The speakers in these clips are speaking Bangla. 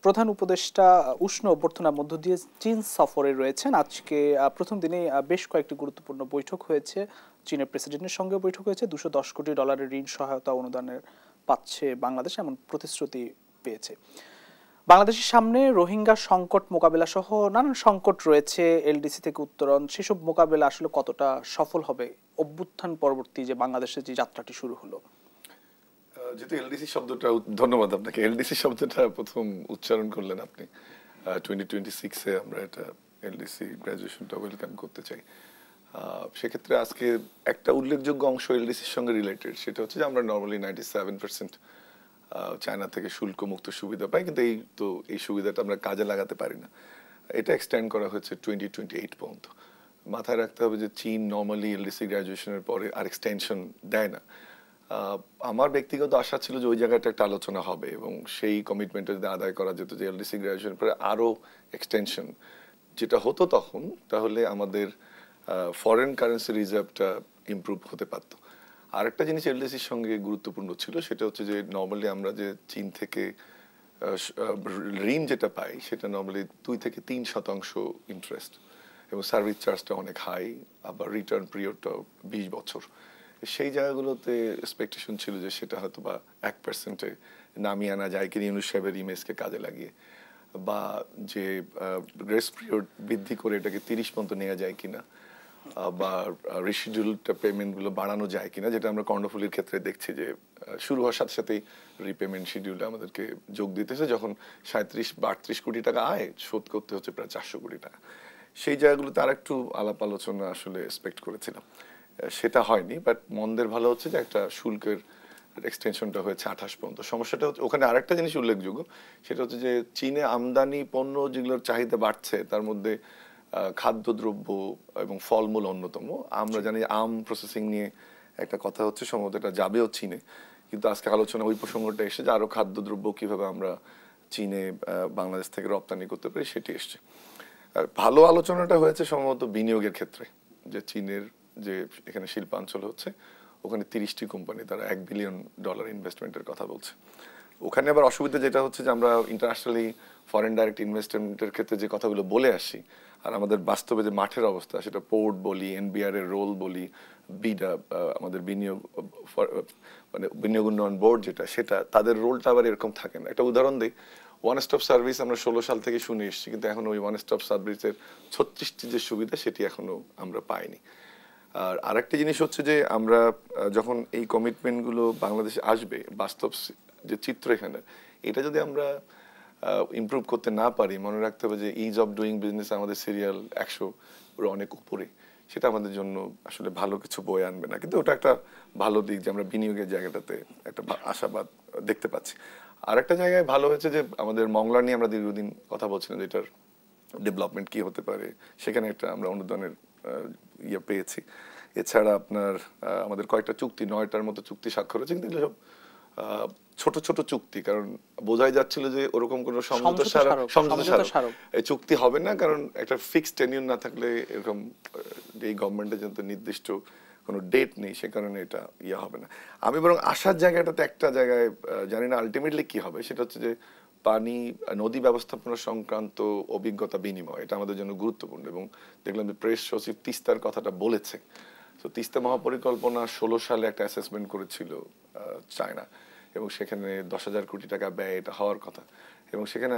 প্রধান উপদেষ্টা উষ্ণ অভ্যর্থনার মধ্য দিয়ে চীন সফরে রয়েছেন। আজকে প্রথম দিনেই বেশ কয়েকটি গুরুত্বপূর্ণ বৈঠক হয়েছে। চীনের প্রেসিডেন্টের সঙ্গে বৈঠক হয়েছে। $210 কোটি ঋণ সহায়তা অনুদানের পাচ্ছে বাংলাদেশ, এমন প্রতিশ্রুতি পেয়েছে। বাংলাদেশের সামনে রোহিঙ্গা সংকট মোকাবেলা সহ নানান সংকট রয়েছে, এলডিসি থেকে উত্তরণ, সেসব মোকাবেলা আসলে কতটা সফল হবে অভ্যুত্থান পরবর্তী যে বাংলাদেশের যে যাত্রাটি শুরু হলো? যেহেতু এলডিসি শব্দটা, ধন্যবাদ আপনাকে, এলডিসি শব্দটা প্রথম উচ্চারণ করলেন আপনি। 2026-এ আমরা এটা এলডিসি গ্র্যাজুয়েশনটা ওয়েলকাম করতে চাই। সেক্ষেত্রে আজকে একটা উল্লেখযোগ্য অংশ এলডিসির সঙ্গে রিলেটেড, সেটা হচ্ছে যে আমরা নর্মালি 97% চায়না থেকে শুল্ক মুক্ত সুবিধা পাই, কিন্তু এই সুবিধাটা আমরা কাজে লাগাতে পারি না। এটা এক্সটেন্ড করা হয়েছে 2028 পর্যন্ত। মাথায় রাখতে হবে যে চীন নর্মালি এলডিসি গ্র্যাজুয়েশনের পরে আর এক্সটেনশন দেয় না। আমার ব্যক্তিগত আশা ছিল যে ওই জায়গাটা একটা আলোচনা হবে এবং সেই কমিটমেন্টটা যদি আদায় করা যেত যে এলডিসি গ্র্যাজুয়েশন পরে আরও এক্সটেনশন যেটা হতো তখন, তাহলে আমাদের ফরেন কারেন্সি রিজার্ভটা ইমপ্রুভ হতে পারত। আরেকটা জিনিস এলডিসির সঙ্গে গুরুত্বপূর্ণ ছিল, সেটা হচ্ছে যে নর্মালি আমরা যে চীন থেকে ঋণ যেটা পাই সেটা নর্মালি 2 থেকে 3% ইন্টারেস্ট, এবং সার্ভিস চার্জটা অনেক হাই, আবার রিটার্ন পিরিয়ডটা 20 বছর। সেই জায়গাগুলোতে এক্সপেকটেশন ছিল যে সেটা হয়তো বা 1%-এ নামিয়ে আনা যায় কিনা ইউনুস সাহেবের ইমেজকে কাজে লাগিয়ে, বা যে গ্রেস পিরিয়ড বৃদ্ধি করে এটাকে 30 পর্যন্ত নেওয়া যায় কিনা, বা রিশিডিউলটা পেমেন্টগুলো বাড়ানো যায় কিনা, যেটা আমরা কর্ণফুলীর ক্ষেত্রে দেখছি যে শুরু হওয়ার সাথে সাথেই রিপেমেন্ট শিডিউলে আমাদেরকে যোগ দিতেছে, যখন 37 বা 38 কোটি টাকা আয় শোধ করতে হচ্ছে প্রায় 400 কোটি টাকা। সেই জায়গাগুলোতে আর একটু আলাপ আলোচনা আসলে এক্সপেক্ট করেছিলাম, সেটা হয়নি। বাট মন্দের ভালো হচ্ছে যে একটা শুল্কের এক্সটেনশনটা হয়েছে 28 পর্যন্ত। সমস্যাটা হচ্ছে ওখানে আরেকটা জিনিস উল্লেখযোগ্য, সেটা হচ্ছে যে চীনে আমদানি পণ্য যেগুলোর চাহিদা বাড়ছে তার মধ্যে খাদ্যদ্রব্য এবং ফলমূল অন্যতম। আমরা জানি আম প্রসেসিং নিয়ে একটা কথা হচ্ছে, সম্ভবত এটা যাবেও চীনে, কিন্তু আজকে আলোচনা ওই প্রসঙ্গটা এসে যে আরও খাদ্যদ্রব্য কীভাবে আমরা চীনে বাংলাদেশ থেকে রপ্তানি করতে পারি সেটি এসছে। ভালো আলোচনাটা হয়েছে সম্ভবত বিনিয়োগের ক্ষেত্রে, যে চীনের যে এখানে শিল্পাঞ্চল হচ্ছে ওখানে 30টি কোম্পানি তারা $1 বিলিয়ন ইনভেস্টমেন্টের কথা বলছে। ওখানে আবার অসুবিধা যেটা হচ্ছে যে আমরা ইন্টারন্যাশনালি ফরেন ডাইরেক্ট ইনভেস্টমেন্টের ক্ষেত্রে যে কথাগুলো বলে আসি, আর আমাদের বাস্তবে যে মাঠের অবস্থা, সেটা পোর্ট বলি, এনবিআর এর রোল বলি, বিডা আমাদের বিনিয়োগ উন্নয়ন বোর্ড যেটা, সেটা তাদের রোলটা আবার এরকম থাকে না। একটা উদাহরণ দিই, ওয়ান স্টপ সার্ভিস আমরা 16 সাল থেকে শুনে এসেছি, কিন্তু এখন ওই ওয়ান স্টপ সার্ভিসের 36টি যে সুবিধা সেটি এখনো আমরা পাইনি। আর আরেকটা জিনিস হচ্ছে যে আমরা যখন এই কমিটমেন্টগুলো বাংলাদেশে আসবে, বাস্তব যে চিত্র এখানে, এটা যদি আমরা ইমপ্রুভ করতে না পারি, মনে রাখতে হবে যে ইজ অফ ডুইং বিজনেস আমাদের সিরিয়াল 100 অনেক উপরে, সেটা আমাদের জন্য আসলে ভালো কিছু বয়ে আনবে না। কিন্তু ওটা একটা ভালো দিক যে আমরা বিনিয়োগের জায়গাটাতে একটা আশাবাদ দেখতে পাচ্ছি। আর একটা জায়গায় ভালো হয়েছে যে আমাদের মংলা নিয়ে আমরা দীর্ঘদিন কথা বলছিলাম, যেটার ডেভেলপমেন্ট কি হতে পারে, সেখানে একটা আমরা অনুদানের ইয়ে পেয়েছি। এছাড়া আপনার আমাদের কয়েকটা চুক্তি, 9টার মতো চুক্তি স্বাক্ষর হয়েছে, কিন্তু সব ছোট ছোট চুক্তি, কারণ বোঝাই যাচ্ছিল যে ওরকম কোনো সমঝোতা স্মারক চুক্তি হবে না, কারণ একটা ফিক্সড টেনিউর না থাকলে এরকম এই গভর্নমেন্টের জন্য নির্দিষ্ট কোনো ডেট নেই, সে কারণে এটা ইয়ে হবে না। আমি বরং আসার জায়গাটাতে একটা জায়গায় জানি না আলটিমেটলি কি হবে, সেটা হচ্ছে যে পানি নদী ব্যবস্থাপনা সংক্রান্ত অভিজ্ঞতা বিনিময়, এটা আমাদের জন্য গুরুত্বপূর্ণ। এবং দেখলাম যে প্রেস সচিব তিস্তার কথাটা বলেছে। তো তিস্তা মহাপরিকল্পনা 16 সালে একটা অ্যাসেসমেন্ট করেছিল চায়না, এবং সেখানে 10,000 কোটি টাকা ব্যয় এটা হওয়ার কথা, এবং সেখানে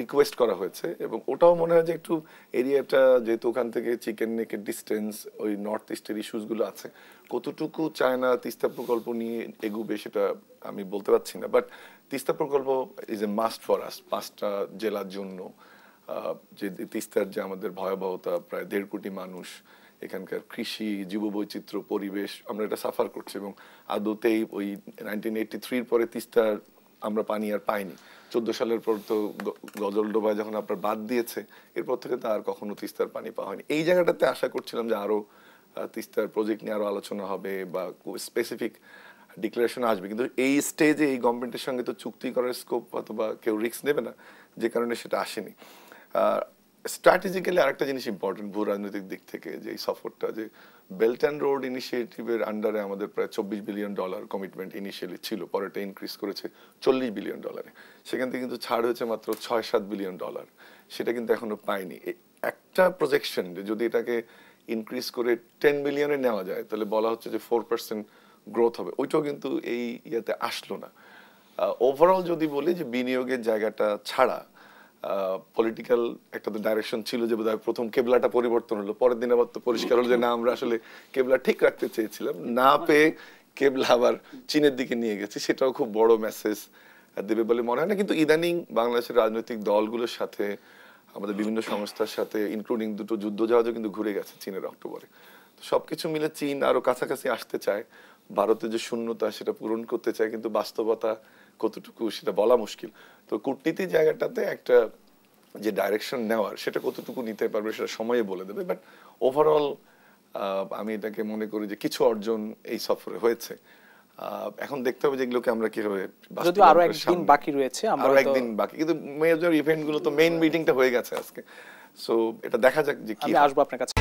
রিকোয়েস্ট করা হয়েছে। এবং ওটাও মনে হয় যে একটু এরিয়াটা, যেহেতু ওখান থেকে চিকেন নেকের ডিস্টেন্স, ওই নর্থ ইস্টের ইস্যুসগুলো আছে, কতটুকু চায়না তিস্তা প্রকল্প নিয়ে এগুবে সেটা আমি বলতে পারছি না। বাট তিস্তা প্রকল্প is a must for us, 5টা জেলার জন্য। যে তিস্তার যে আমাদের ভয়াবহতা, প্রায় 1.5 কোটি মানুষ, এখানকার কৃষি, জীববৈচিত্র্য, পরিবেশ, আমরা এটা সাফার করছি। এবং আদতেই ওই 1983-র পরে তিস্তার আমরা পানি আর পাইনি। 14 সালের পর তো গজলডোবায় যখন আপনার বাদ দিয়েছে, এরপর থেকে তো আর কখনো তিস্তার পানি পাওয়া হয়নি। এই জায়গাটাতে আশা করছিলাম যে আরো তিস্তার প্রজেক্ট নিয়ে আরো আলোচনা হবে বা স্পেসিফিক ডিক্লারেশন আসবে, কিন্তু এই স্টেজে এই গভর্নমেন্টের সঙ্গে তো চুক্তি করার স্কোপ অথবা কেউ রিস্ক নেবে না, যে কারণে সেটা আসেনি। স্ট্র্যাটেজিক্যালি আরেকটা জিনিস ইম্পর্টেন্ট ভূ রাজনৈতিক দিক থেকে, যে এই সফরটা, যে বেল্ট অ্যান্ড রোড ইনিশিয়েটিভের আন্ডারে আমাদের প্রায় $24 বিলিয়ন কমিটমেন্ট ইনিশিয়ালি ছিল, পরে এটা ইনক্রিজ করেছে $40 বিলিয়ন। সেখান থেকে কিন্তু ছাড় হয়েছে মাত্র $6-7 বিলিয়ন, সেটা কিন্তু এখনো পাইনি। একটা প্রজেকশন যে যদি এটাকে ইনক্রিজ করে 10 বিলিয়নে নেওয়া যায়, তাহলে বলা হচ্ছে যে 4% গ্রোথ হবে, ওইটাও কিন্তু এই ইয়েতে আসলো না। ওভারঅল যদি বলি যে বিনিয়োগের জায়গাটা ছাড়া পলিটিক্যাল একটা তো ডাইরেকশন ছিল যে বোধহয় প্রথম কেবলাটা পরিবর্তন হলো, পরের দিন আবার তো পরিষ্কার হলো যে না, আমরা আসলে কেবলা ঠিক রাখতে চেয়েছিলাম, না পেয়ে কেবলা আবার চীনের দিকে নিয়ে গেছে। সেটাও খুব বড় মেসেজ দেবে বলে মনে হয় না। কিন্তু ইদানিং বাংলাদেশের রাজনৈতিক দলগুলোর সাথে, আমাদের বিভিন্ন সংস্থার সাথে, ইনক্লুডিং দুটো যুদ্ধ জাহাজও কিন্তু ঘুরে গেছে চীনের অক্টোবরে। তো সবকিছু মিলে চীন আরো কাছাকাছি আসতে চায়, ভারতের যে শূন্যতা সেটা পূরণ করতে চায়, কিন্তু বাস্তবতা কতটুকু সেটা বলা মুশকিল। তো কূটনীতির জায়গাটাতে একটা যে ডাইরেকশন নেওয়ার, সেটা কতটুকু নিতে পারবে সেটা সময়ে বলে দেবে। বাট ওভারঅল আমি এটাকে মনে করি যে কিছু অর্জন এই সফরে হয়েছে। এখন দেখতে হবে যেগুলোকে আমরা কিভাবে, যদিও আরো একদিন বাকি রয়েছে, আমরা আরো একদিন বাকি, কিন্তু মেজর ইভেন্ট গুলো তো, মেইন মিটিংটা হয়ে গেছে আজকে। সো এটা দেখা যাক যে কি। আমি আসবো আপনার কাছে।